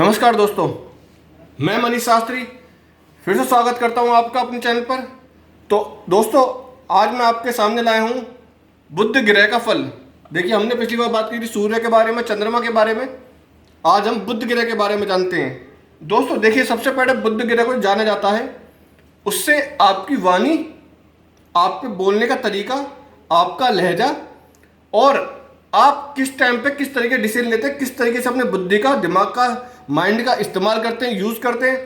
नमस्कार दोस्तों, मैं मनीष शास्त्री फिर से स्वागत करता हूं आपका अपने चैनल पर। तो दोस्तों, आज मैं आपके सामने लाया हूं बुध ग्रह का फल। देखिए, हमने पिछली बार बात की थी सूर्य के बारे में, चंद्रमा के बारे में। आज हम बुध ग्रह के बारे में जानते हैं। दोस्तों देखिए, सबसे पहले बुध ग्रह को जाना जाता है उससे आपकी वाणी, आपके बोलने का तरीका, आपका लहजा और आप किस टाइम पे किस तरीके डिसीजन लेते हैं, किस तरीके से अपने बुद्धि का, दिमाग का, माइंड का इस्तेमाल करते हैं, यूज करते हैं,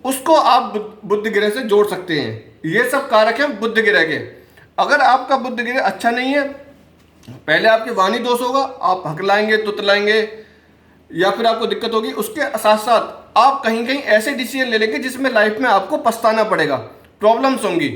उसको आप बुध ग्रह से जोड़ सकते हैं। ये सब कारक हैं बुध ग्रह के। अगर आपका बुध ग्रह अच्छा नहीं है, पहले आपकी वाणी दोष होगा, आप हकलाएंगे, तुतलाएंगे या फिर आपको दिक्कत होगी। उसके साथ साथ आप कहीं कहीं ऐसे डिसीजन ले लेंगे जिसमें लाइफ में आपको पछताना पड़ेगा, प्रॉब्लम्स होंगी।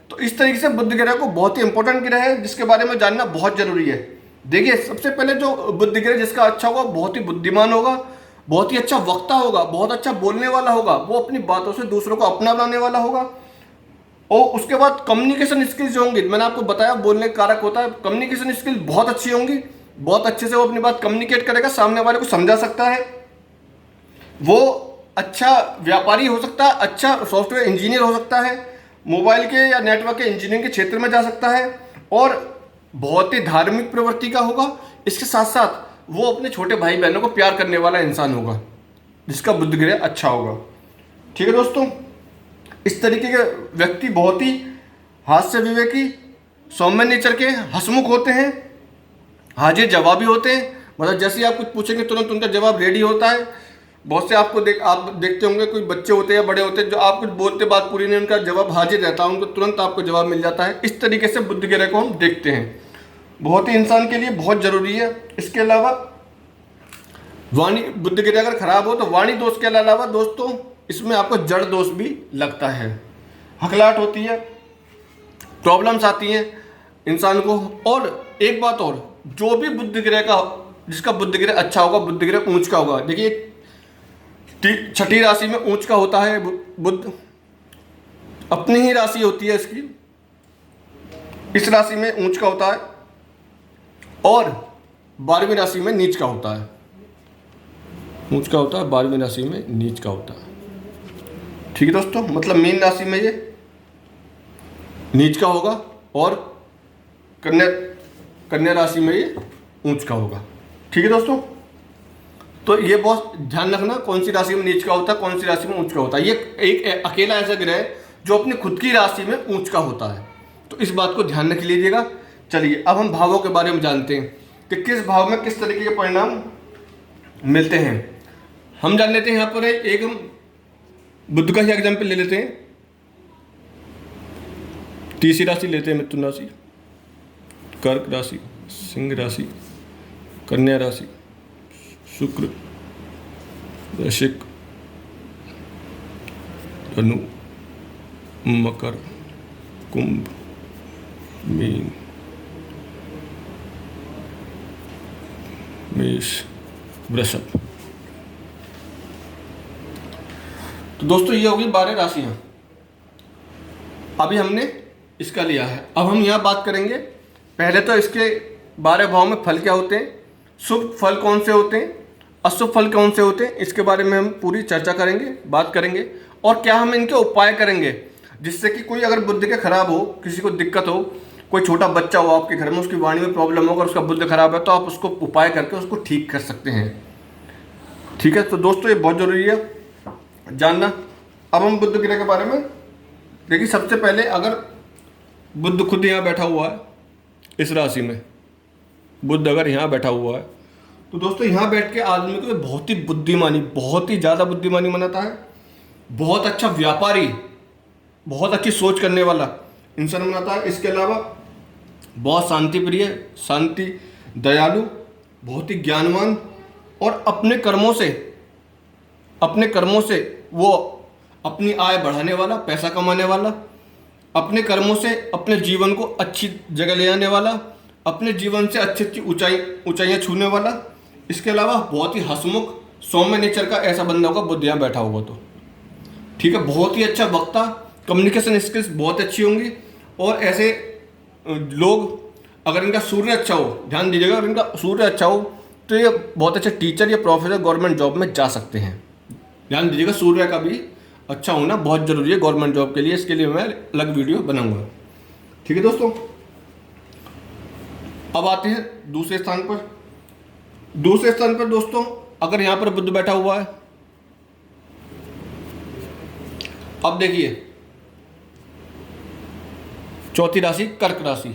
तो इस तरीके से बुध ग्रह को बहुत ही इंपॉर्टेंट ग्रह है जिसके बारे में जानना बहुत जरूरी है। देखिए, सबसे पहले जो बुध ग्रह जिसका अच्छा होगा, बहुत ही बुद्धिमान होगा, बहुत ही अच्छा वक्ता होगा, बहुत अच्छा बोलने वाला होगा, वो अपनी बातों से दूसरों को अपना बनाने वाला होगा। और उसके बाद कम्युनिकेशन स्किल्स जो होंगी, मैंने आपको बताया बोलने का कारक होता है, कम्युनिकेशन स्किल्स बहुत अच्छी होंगी, बहुत अच्छे से वो अपनी बात कम्युनिकेट करेगा, सामने वाले को समझा सकता है, वो अच्छा व्यापारी हो सकता है, अच्छा सॉफ्टवेयर इंजीनियर हो सकता है, मोबाइल के या नेटवर्क के इंजीनियरिंग के क्षेत्र में जा सकता है और बहुत ही धार्मिक प्रवृत्ति का होगा। इसके साथ साथ वो अपने छोटे भाई बहनों को प्यार करने वाला इंसान होगा जिसका बुध ग्रह अच्छा होगा। ठीक है दोस्तों, इस तरीके के व्यक्ति बहुत ही हास्य विवेकी, सौम्य नेचर के, हंसमुख होते हैं, हाजिर जवाबी होते हैं। मतलब जैसे ही आप कुछ पूछेंगे तुरंत उनका जवाब रेडी होता है। बहुत से आप देखते होंगे, कोई बच्चे होते हैं या बड़े होते हैं जो आप कुछ बोलते बात पूरी नहीं, उनका जवाब हाजिर रहता है, उनको तुरंत आपको जवाब मिल जाता है। इस तरीके से बुध ग्रह को हम देखते हैं, बहुत ही इंसान के लिए बहुत जरूरी है। इसके अलावा वाणी, बुध ग्रह अगर खराब हो तो वाणी दोष के अलावा दोस्तों इसमें आपको जड़ दोष भी लगता है, हकलाहट होती है, प्रॉब्लम्स आती हैं इंसान को। और एक बात और, जो भी बुध ग्रह का, जिसका बुध ग्रह अच्छा होगा, बुध ग्रह ऊंच का होगा। देखिए, छठी राशि में ऊंच का होता है बुध, अपनी ही राशि होती है इसकी, इस राशि में ऊंच का होता है और 12वीं राशि में नीच का होता है। ऊंच का होता है, 12वीं राशि में नीच का होता है। ठीक है दोस्तों, मतलब मीन राशि में ये नीच का होगा और कन्या राशि में ये ऊंच का होगा। ठीक है दोस्तों, तो ये बहुत ध्यान रखना, कौन सी राशि में नीच का होता है, कौन सी राशि में ऊंच का होता है। ये एक अकेला ऐसा ग्रह है जो अपनी खुद की राशि में ऊंच का होता है, तो इस बात को ध्यान रख लीजिएगा। चलिए, अब हम भावों के बारे में जानते हैं कि किस भाव में किस तरीके के परिणाम मिलते हैं। हम जान लेते हैं। यहाँ पर एक हम बुध का ही एग्जाम्पल ले लेते हैं। तीसरी राशि लेते हैं, मिथुन राशि, कर्क राशि, सिंह राशि, कन्या राशि, शुक्र, वृश्चिक, धनु, मकर, कुंभ, मीन, मेष, वृषभ। तो दोस्तों ये होगी 12 राशियां। अभी हमने इसका लिया है। अब हम यहाँ बात करेंगे, पहले तो इसके 12 भाव में फल क्या होते हैं, शुभ फल कौन से होते हैं, अशुभ फल कौन से होते हैं, इसके बारे में हम पूरी चर्चा करेंगे, बात करेंगे और क्या हम इनके उपाय करेंगे जिससे कि कोई अगर बुद्धि के खराब हो, किसी को दिक्कत हो, कोई छोटा बच्चा हो आपके घर में, उसकी वाणी में प्रॉब्लम हो, अगर उसका बुद्धि खराब है तो आप उसको उपाय करके उसको ठीक कर सकते हैं। ठीक है, तो दोस्तों ये बहुत जरूरी है जानना। अब हम बुध ग्रह के बारे में देखिए। सबसे पहले अगर बुध खुद यहाँ बैठा हुआ है, इस राशि में बुध अगर यहाँ बैठा हुआ है तो दोस्तों यहाँ बैठ के आदमी को बहुत ही बुद्धिमानी, बहुत ही ज़्यादा बुद्धिमानी बनाता है, बहुत अच्छा व्यापारी, बहुत अच्छी सोच करने वाला इंसान बनाता है। इसके अलावा बहुत शांति प्रिय, शांति, दयालु, बहुत ही ज्ञानवान और अपने कर्मों से वो अपनी आय बढ़ाने वाला, पैसा कमाने वाला, अपने कर्मों से अपने जीवन को अच्छी जगह ले जाने वाला, अपने जीवन से अच्छी अच्छी ऊंचाइयां छूने वाला। इसके अलावा बहुत ही हंसमुख, सौम्य नेचर का ऐसा बंदा होगा बुध यहाँ बैठा होगा तो। ठीक है, बहुत ही अच्छा वक्ता, कम्युनिकेशन स्किल्स बहुत अच्छी होंगी। और ऐसे लोग, अगर इनका सूर्य अच्छा हो, ध्यान दीजिएगा, अगर इनका सूर्य अच्छा हो तो ये बहुत अच्छे टीचर या प्रोफेसर गवर्नमेंट जॉब में जा सकते हैं। ध्यान दीजिएगा, सूर्य का भी अच्छा होना बहुत जरूरी है गवर्नमेंट जॉब के लिए। इसके लिए मैं अलग वीडियो बनाऊंगा। ठीक है दोस्तों, अब आते हैं दूसरे स्थान पर। दूसरे स्थान पर दोस्तों अगर यहां पर बुध बैठा हुआ है, अब देखिए चौथी राशि कर्क राशि,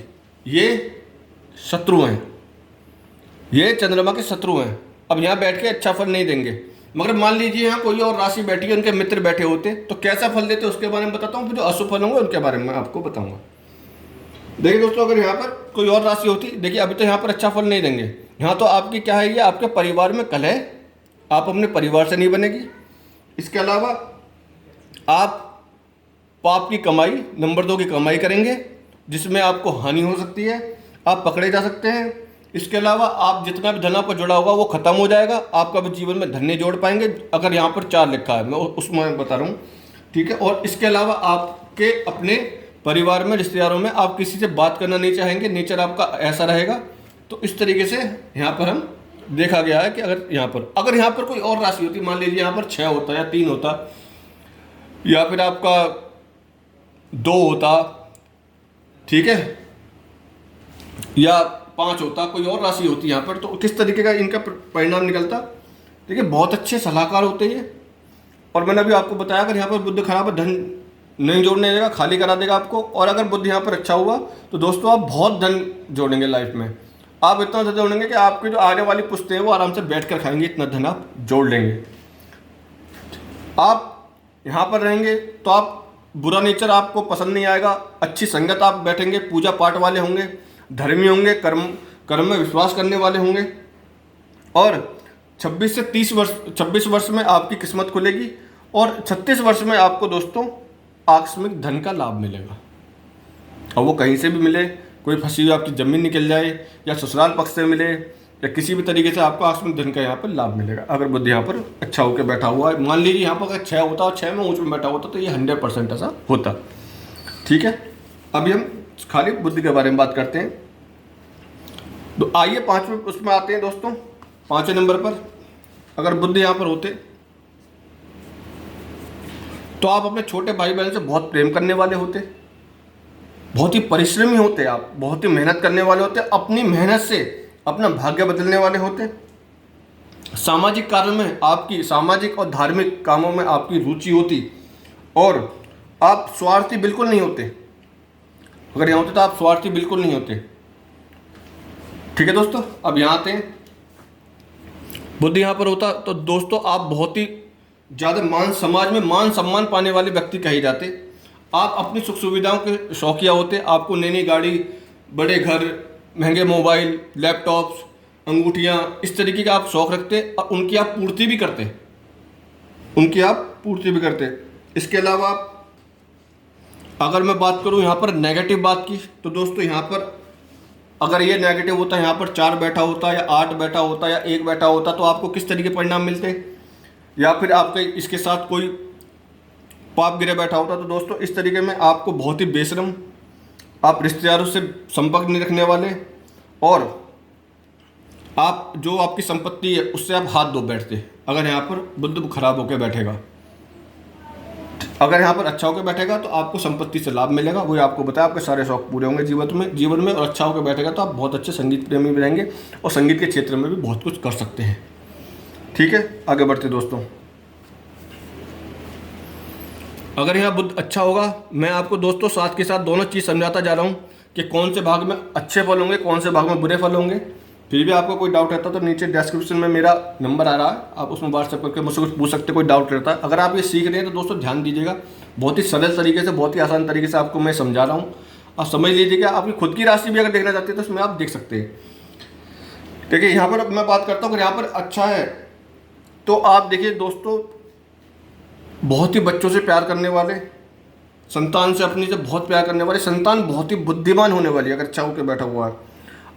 ये शत्रु हैं, ये चंद्रमा के शत्रु हैं। अब यहाँ बैठ के अच्छा फल नहीं देंगे, मगर मान लीजिए यहाँ कोई और राशि बैठी है, उनके मित्र बैठे होते तो कैसा फल देते उसके बारे में बताता हूँ। फिर जो अशुभ फल होंगे उनके बारे में आपको बताऊंगा। देखिए दोस्तों, अगर यहाँ पर कोई और राशि होती, देखिए अभी तो यहाँ पर अच्छा फल नहीं देंगे। यहाँ तो आपकी क्या है, ये आपके परिवार में कलह, आप अपने परिवार से नहीं बनेगी। इसके अलावा आप पाप की कमाई, नंबर 2 की कमाई करेंगे, जिसमें आपको हानि हो सकती है, आप पकड़े जा सकते हैं। इसके अलावा आप जितना भी धन पर जुड़ा होगा वो खत्म हो जाएगा, आप कभी जीवन में धन नहीं जोड़ पाएंगे। अगर यहाँ पर 4 लिखा है, मैं उसमें बता रहा हूँ। ठीक है, और इसके अलावा आपके अपने परिवार में, रिश्तेदारों में आप किसी से बात करना नहीं चाहेंगे, नेचर आपका ऐसा रहेगा। तो इस तरीके से यहाँ पर हम देखा गया है कि अगर यहाँ पर कोई और राशि होती, मान लीजिए यहाँ पर 6 होता या 3 होता या फिर आपका 2 होता, ठीक है, या 5 होता, कोई और राशि होती यहाँ पर, तो किस तरीके का इनका परिणाम निकलता। देखिए बहुत अच्छे सलाहकार होते हैं। और मैंने अभी आपको बताया अगर यहाँ पर बुध खराब है, धन नहीं जोड़ने देगा, खाली करा देगा आपको। और अगर बुध यहाँ पर अच्छा हुआ तो दोस्तों आप बहुत धन जोड़ेंगे लाइफ में। आप इतना धन जोड़ेंगे कि आपकी जो आने वाली पुश्तें हैं वो आराम से बैठ कर खाएंगे, इतना धन आप जोड़ लेंगे। आप यहाँ पर रहेंगे तो आप बुरा नेचर आपको पसंद नहीं आएगा, अच्छी संगत आप बैठेंगे, पूजा पाठ वाले होंगे, धर्मी होंगे, कर्म में विश्वास करने वाले होंगे। और 26 वर्ष में आपकी किस्मत खुलेगी और 36 वर्ष में आपको दोस्तों आकस्मिक धन का लाभ मिलेगा। और वो कहीं से भी मिले, कोई फंसी हुई आपकी ज़मीन निकल जाए या ससुराल पक्ष से मिले या किसी भी तरीके से आपको आकस्मिक धन का यहाँ पर लाभ मिलेगा अगर बुध यहाँ पर अच्छा होकर बैठा हुआ है। मान लीजिए यहाँ पर अगर 6 होता और 6 में ऊँच में बैठा होता तो ये 100% ऐसा होता। ठीक है, अभी हम खाली बुध के बारे में बात करते हैं। तो आइए 5वें उसमें आते हैं दोस्तों। 5वें नंबर पर अगर बुध यहाँ पर होते तो आप अपने छोटे भाई बहन से बहुत प्रेम करने वाले होते, बहुत ही परिश्रमी होते, आप बहुत ही मेहनत करने वाले होते, अपनी मेहनत से अपना भाग्य बदलने वाले होते। सामाजिक कार्यों में आपकी, सामाजिक और धार्मिक कामों में आपकी रुचि होती और आप स्वार्थी बिल्कुल नहीं होते। अगर यहाँ होते तो आप स्वार्थी बिल्कुल नहीं होते। ठीक है दोस्तों, अब यहाँ आते हैं। बुध यहाँ पर होता तो दोस्तों आप बहुत ही ज़्यादा समाज में मान सम्मान पाने वाले व्यक्ति कहे जाते। आप अपनी सुख सुविधाओं के शौकिया होते, आपको नई नई गाड़ी, बड़े घर, महंगे मोबाइल, लैपटॉप्स, अंगूठियाँ, इस तरीके का आप शौक़ रखते और उनकी आप पूर्ति भी करते। इसके अलावा अगर मैं बात करूँ यहाँ पर नेगेटिव बात की तो दोस्तों यहाँ पर अगर ये नेगेटिव होता, यहाँ पर 4 बैठा होता या 8 बैठा होता या 1 बैठा होता तो आपको किस तरीके परिणाम मिलते, या फिर आपके इसके साथ कोई पाप गिरे बैठा होता तो दोस्तों इस तरीके में आपको बहुत ही बेशरम, आप रिश्तेदारों से संपर्क नहीं रखने वाले और आप जो आपकी संपत्ति है उससे आप हाथ धो बैठते अगर यहाँ पर बुध खराब होकर बैठेगा। अगर यहाँ पर अच्छा होकर बैठेगा तो आपको संपत्ति से लाभ मिलेगा, वही आपको बताया, आपके सारे शौक पूरे होंगे जीवन में। और अच्छा होकर बैठेगा तो आप बहुत अच्छे संगीत प्रेमी भी रहेंगे और संगीत के क्षेत्र में भी बहुत कुछ कर सकते हैं। ठीक है, आगे बढ़ते दोस्तों। अगर यहाँ बुध अच्छा होगा, मैं आपको दोस्तों साथ के साथ दोनों चीज़ समझाता जा रहा हूँ कि कौन से भाग में अच्छे फल होंगे, कौन से भाग में बुरे फल होंगे। फिर भी आपको कोई डाउट रहता तो नीचे डिस्क्रिप्शन में मेरा नंबर आ रहा है, आप उसमें व्हाट्सएप करके मुझसे कुछ पूछ सकते, कोई डाउट रहता है। अगर आप ये सीख रहे हैं तो दोस्तों ध्यान दीजिएगा, बहुत ही सरल तरीके से, बहुत ही आसान तरीके से आपको मैं समझा रहा हूँ। आप समझ लीजिएगा। आपकी खुद की राशि भी अगर देखना चाहते हैं तो उसमें आप देख सकते हैं। देखिए यहाँ पर मैं बात करता हूँ, अगर यहाँ पर अच्छा है तो आप देखिए दोस्तों, बहुत ही बच्चों से प्यार करने वाले, संतान से अपनी से बहुत प्यार करने वाले, संतान बहुत ही बुद्धिमान होने वाली है अगर अच्छा होकर बैठा हुआ है।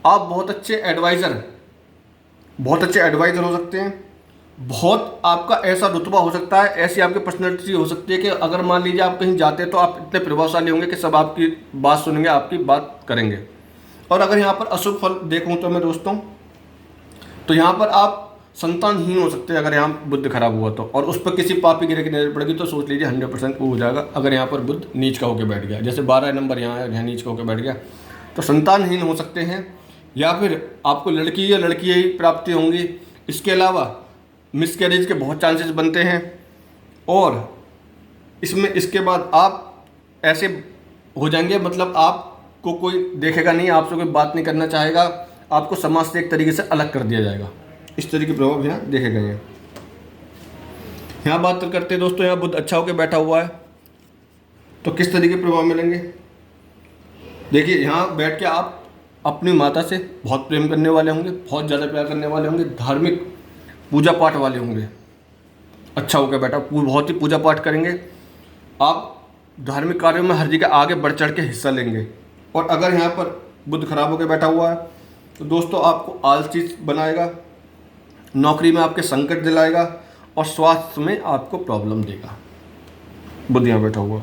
आप बहुत अच्छे एडवाइज़र हो सकते हैं। बहुत आपका ऐसा रुतबा हो सकता है, ऐसी आपकी पर्सनैलिटी हो सकती है कि अगर मान लीजिए आप कहीं जाते हैं तो आप इतने प्रभावशाली होंगे कि सब आपकी बात सुनेंगे, आपकी बात करेंगे। और अगर यहाँ पर अशुभ फल देखूँ तो मैं दोस्तों, तो यहाँ पर आप संतानहीन हो सकते हैं अगर यहाँ बुध खराब हुआ तो। और उस पर किसी पापी ग्रह की नजर पड़ेगी तो सोच लीजिए 100% वो हो जाएगा। अगर यहाँ पर बुध नीच का होकर बैठ गया, जैसे 12 नंबर यहाँ है, यहाँ नीच का होकर बैठ गया, तो संतानहीन हो सकते हैं, या फिर आपको लड़की या लड़की ही प्राप्ति होंगी। इसके अलावा मिसकैरेज के बहुत चांसेस बनते हैं। और इसमें इसके बाद आप ऐसे हो जाएंगे, मतलब आपको कोई देखेगा नहीं, आपसे कोई बात नहीं करना चाहेगा, आपको समाज से एक तरीके से अलग कर दिया जाएगा। इस तरीके के प्रभाव यहाँ देखे गए हैं। यहाँ बात करते हैं दोस्तों, यहाँ बुध अच्छा होकर बैठा हुआ है तो किस तरीके के प्रभाव मिलेंगे। देखिए, यहाँ बैठ के आप अपनी माता से बहुत प्रेम करने वाले होंगे, बहुत ज़्यादा प्यार करने वाले होंगे, धार्मिक पूजा पाठ वाले होंगे। अच्छा होकर बैठा, बहुत ही पूजा पाठ करेंगे, आप धार्मिक कार्यों में हर जगह आगे बढ़ चढ़ के हिस्सा लेंगे। और अगर यहाँ पर बुध खराब होकर बैठा हुआ है तो दोस्तों आपको आलसी बनाएगा, नौकरी में आपके संकट दिलाएगा, और स्वास्थ्य में आपको प्रॉब्लम देगा। बुध यहाँ बैठा हुआ।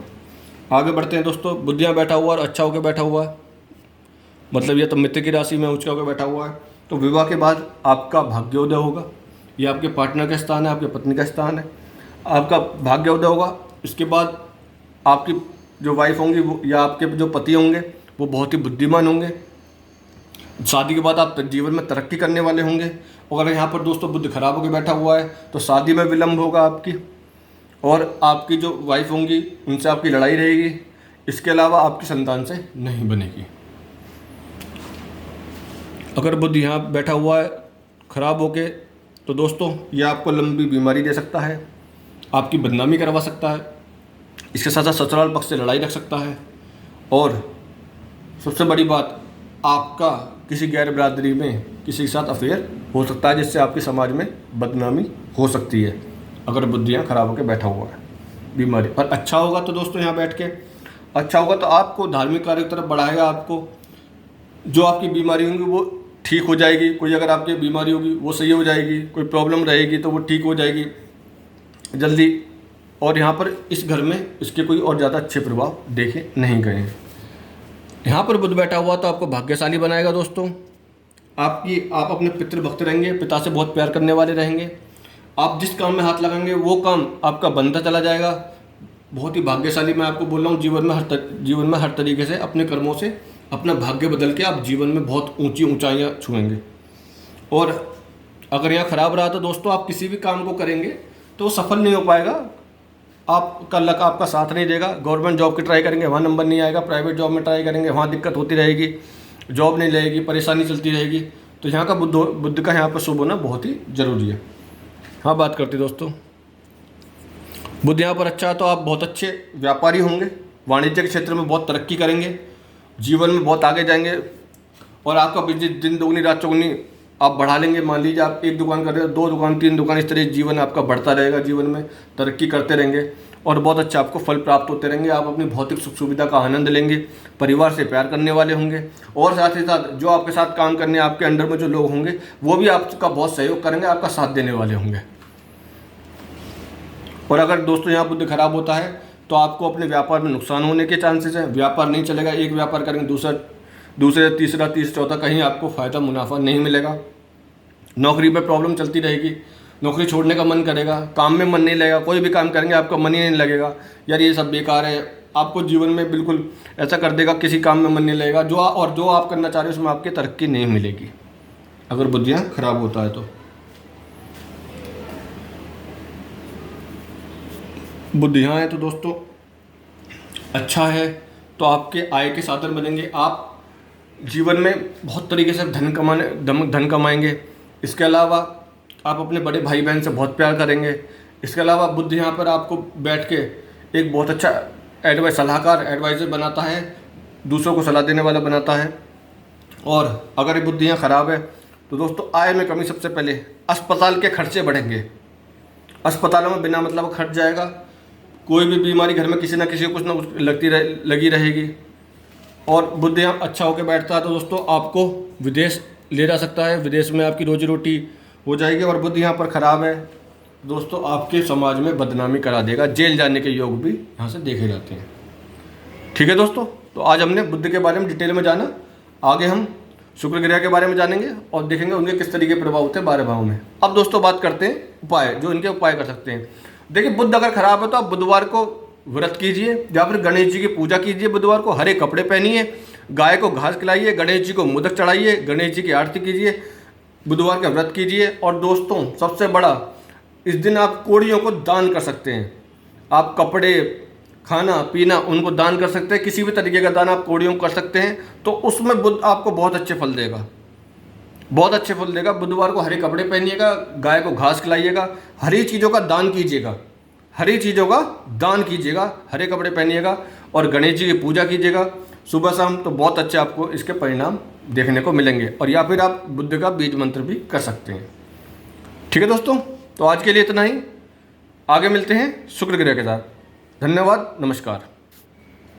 आगे बढ़ते हैं दोस्तों, बुध यहाँ बैठा हुआ और अच्छा होकर बैठा हुआ है, मतलब यह तो मित्र की राशि में उच्च होकर बैठा हुआ है, तो विवाह के बाद आपका भाग्योदय होगा। ये आपके पार्टनर का स्थान है, आपके पत्नी का स्थान है, आपका भाग्योदय होगा। इसके बाद आपकी जो वाइफ होंगी वो, या आपके जो पति होंगे वो बहुत ही बुद्धिमान होंगे। शादी के बाद आप जीवन में तरक्की करने वाले होंगे। और अगर यहाँ पर दोस्तों बुध खराब होकर बैठा हुआ है तो शादी में विलंब होगा आपकी, और आपकी जो वाइफ होंगी उनसे आपकी लड़ाई रहेगी। इसके अलावा आपकी संतान से नहीं बनेगी। अगर बुध यहाँ बैठा हुआ है खराब होके तो दोस्तों यह आपको लंबी बीमारी दे सकता है, आपकी बदनामी करवा सकता है, इसके साथ साथ ससुराल पक्ष से लड़ाई रख सकता है, और सबसे बड़ी बात, आपका किसी गैर बिरादरी में किसी के साथ अफेयर हो सकता है, जिससे आपके समाज में बदनामी हो सकती है अगर बुद्धि यहाँ खराब होकर बैठा हुआ है बीमारी। और अच्छा होगा तो दोस्तों यहाँ बैठ के अच्छा होगा तो आपको धार्मिक कार्य की तरफ बढ़ाएगा, आपको जो आपकी बीमारी होंगी वो ठीक हो जाएगी। कोई अगर आपकी बीमारी होगी वो सही हो जाएगी, कोई प्रॉब्लम रहेगी तो वो ठीक हो जाएगी जल्दी। और यहाँ पर इस घर में इसके कोई और ज़्यादा अच्छे प्रभाव देखे नहीं गए हैं। यहाँ पर बुध बैठा हुआ तो आपको भाग्यशाली बनाएगा दोस्तों। आप अपने पितृभक्त रहेंगे, पिता से बहुत प्यार करने वाले रहेंगे। आप जिस काम में हाथ लगाएंगे वो काम आपका बनता चला जाएगा। बहुत ही भाग्यशाली मैं आपको बोल रहा हूँ। जीवन में हर तरीके से अपने कर्मों से अपना भाग्य बदल के आप जीवन में बहुत ऊंची ऊंचाइयाँ छुएंगे। और अगर यहाँ खराब रहा तो दोस्तों आप किसी भी काम को करेंगे तो सफल नहीं हो पाएगा, आपका लक आपका साथ नहीं देगा। गवर्नमेंट जॉब की ट्राई करेंगे, वहाँ नंबर नहीं आएगा। प्राइवेट जॉब में ट्राई करेंगे, वहाँ दिक्कत होती रहेगी, जॉब नहीं लगेगी, परेशानी चलती रहेगी। तो यहाँ का बुद्ध का यहाँ पर शुभ होना बहुत ही ज़रूरी है। हाँ, बात करते दोस्तों, बुद्ध यहाँ पर अच्छा है तो आप बहुत अच्छे व्यापारी होंगे, वाणिज्य के क्षेत्र में बहुत तरक्की करेंगे, जीवन में बहुत आगे जाएंगे, और आपका बिजनेस दिन दोगुनी रात चौगुनी आप बढ़ा लेंगे। मान लीजिए आप एक दुकान कर रहे हो, 2 दुकान 3 दुकान, इस तरह जीवन आपका बढ़ता रहेगा, जीवन में तरक्की करते रहेंगे और बहुत अच्छा आपको फल प्राप्त होते रहेंगे। आप अपनी भौतिक सुख सुविधा का आनंद लेंगे, परिवार से प्यार करने वाले होंगे, और साथ ही साथ जो आपके साथ काम करने आपके अंडर में जो लोग होंगे वो भी आपका बहुत सहयोग करेंगे, आपका साथ देने वाले होंगे। और अगर दोस्तों यहाँ बुद्ध खराब होता है तो आपको अपने व्यापार में नुकसान होने के चांसेस हैं। व्यापार नहीं चलेगा, एक व्यापार करेंगे दूसरे तीसरा चौथा, कहीं आपको फ़ायदा मुनाफा नहीं मिलेगा। नौकरी पर प्रॉब्लम चलती रहेगी, नौकरी छोड़ने का मन करेगा, काम में मन नहीं लगेगा, कोई भी काम करेंगे आपका मन ही नहीं लगेगा, यार ये सब बेकार है। आपको जीवन में बिल्कुल ऐसा कर देगा, किसी काम में मन नहीं लगेगा, जो आप करना चाह रहे हो उसमें आपकी तरक्की नहीं मिलेगी अगर बुद्धियाँ खराब होता है तो। बुद्धियाँ है तो दोस्तों अच्छा है तो आपके आय के साधन बनेंगे। आप जीवन में बहुत तरीके से धन कमाएंगे। इसके अलावा आप अपने बड़े भाई बहन से बहुत प्यार करेंगे। इसके अलावा बुद्ध यहाँ पर आपको बैठ के एक बहुत अच्छा एडवाइज़र बनाता है, दूसरों को सलाह देने वाला बनाता है। और अगर ये बुद्धि यहाँ ख़राब है तो दोस्तों आय में कमी, सबसे पहले अस्पताल के खर्चे बढ़ेंगे, अस्पतालों में बिना मतलब खर्च जाएगा। कोई भी बीमारी घर में किसी ना किसी को कुछ ना कुछ लगी रहेगी। और बुद्ध यहाँ अच्छा होकर बैठता है तो दोस्तों आपको विदेश ले जा सकता है, विदेश में आपकी रोजी रोटी हो जाएगी। और बुद्ध यहाँ पर ख़राब है दोस्तों आपके समाज में बदनामी करा देगा, जेल जाने के योग भी यहाँ से देखे जाते हैं। ठीक है दोस्तों, तो आज हमने बुद्ध के बारे में डिटेल में जाना। आगे हम शुक्र ग्रह के बारे में जानेंगे और देखेंगे उनके किस तरीके प्रभाव होते हैं 12 भाव में। अब दोस्तों बात करते हैं उपाय, जो इनके उपाय कर सकते हैं। देखिए बुध अगर खराब है तो आप बुधवार को व्रत कीजिए या फिर गणेश जी की पूजा कीजिए। बुधवार को हरे कपड़े पहनिए, गाय को घास खिलाइए, गणेश जी को मोदक चढ़ाइए, गणेश जी की आरती कीजिए, बुधवार का व्रत कीजिए। और दोस्तों सबसे बड़ा, इस दिन आप कोढ़ियों को दान कर सकते हैं। आप कपड़े, खाना पीना उनको दान कर सकते हैं। किसी भी तरीके का दान आप कोढ़ियों को कर सकते हैं, तो उसमें बुध आपको बहुत अच्छे फल देगा, बहुत अच्छे फल देगा। बुधवार को हरे कपड़े पहनिएगा, गाय को घास खिलाइएगा, हरी चीज़ों का दान कीजिएगा, हरी चीज़ों का दान कीजिएगा, हरे कपड़े पहनिएगा और गणेश जी की पूजा कीजिएगा सुबह शाम, तो बहुत अच्छे आपको इसके परिणाम देखने को मिलेंगे। और या फिर आप बुद्ध का बीज मंत्र भी कर सकते हैं। ठीक है दोस्तों, तो आज के लिए इतना ही। आगे मिलते हैं शुक्र ग्रह के साथ। धन्यवाद, नमस्कार।